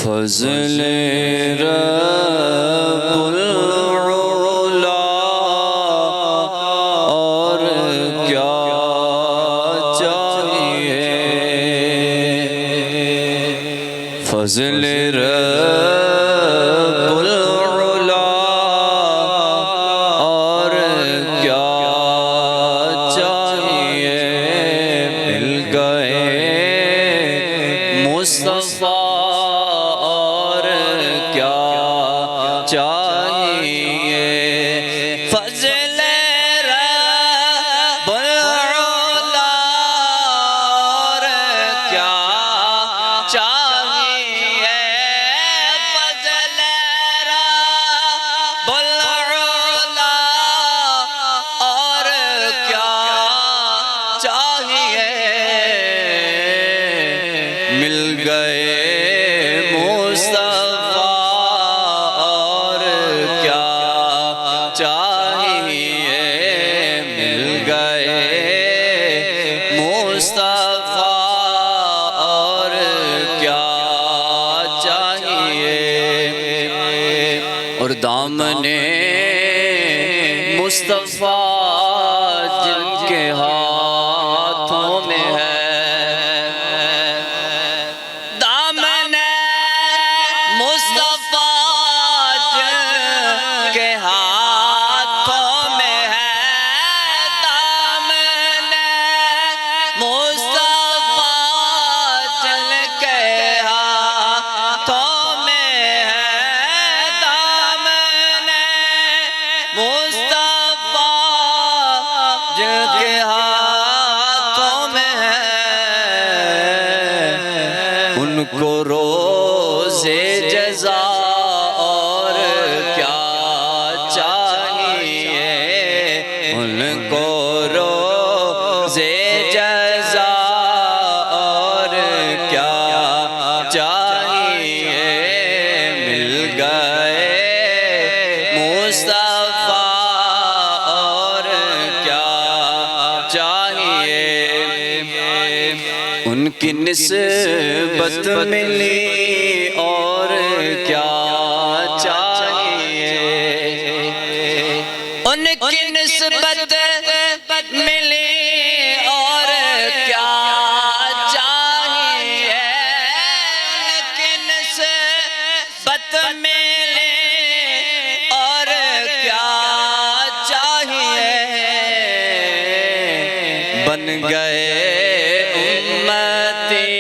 فضل رب العلا اور کیا چاہیے، فضل رب العلا اور کیا چاہیے، مل گئے مصطفیٰ اور کیا چاہیے، فضل رب العلا اور کیا چاہیے، فضل رب العلا اور کیا چاہیے، مل گئے مصطفیٰ اور کیا چاہیے، مل گئے مصطفیٰ اور کیا چاہیے، اور دامن مصطفیٰ جن کے ہاتھوں میں ہے، دامن مصطفیٰ جن کے ہاتھوں میں ہے، دامن مصطفیٰ جن کے ہاتھوں میں ہے، دامن مصطفیٰ جن کے ہاتھوں میں ہے، ان کو روزے جزا اور کیا چاہیے، ان کو روزے جزا اور کیا چاہیے، مل گئے مصطفیٰ اور کیا چاہیے، ان کی نسبت ملی اور کیا چاہیے، ان کی نسبت ملی اور کیا چاہیے، ان کی نسبت ملی اور کیا چاہیے، بن گئے امتی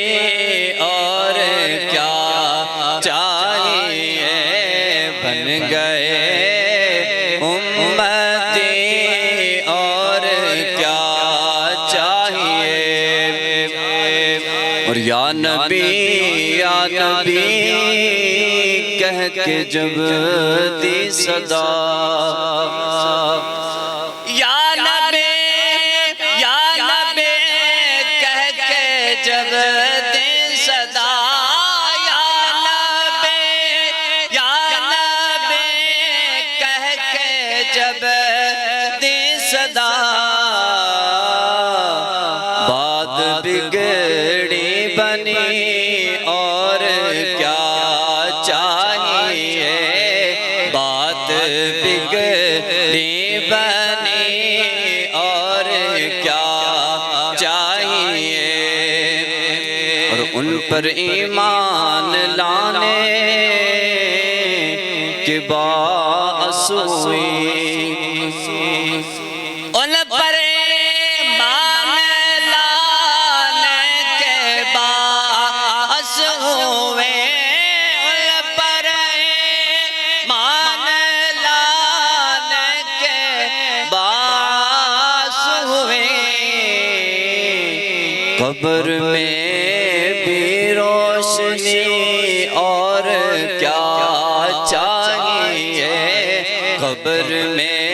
اور کیا چاہیے، بن گئے امتی اور کیا چاہیے، اور یا نبی کہہ کے جب دی صدا، یا نبی کہہ کے جب دی صدا، یا نبی کہہ کے جب دی صدا، بات بگڑی بنی اور کیا چاہیے، بات بگڑی بنی اور کیا چاہیے، اور ان پر ایمان لانے کے باعث ہوئی، ان پر ایمان لانے کے باعث ہوئے، ان پر ایمان لانے کے باعث ہوئے، قبر میں بھی روشنی اور کیا چاہیے، قبر میں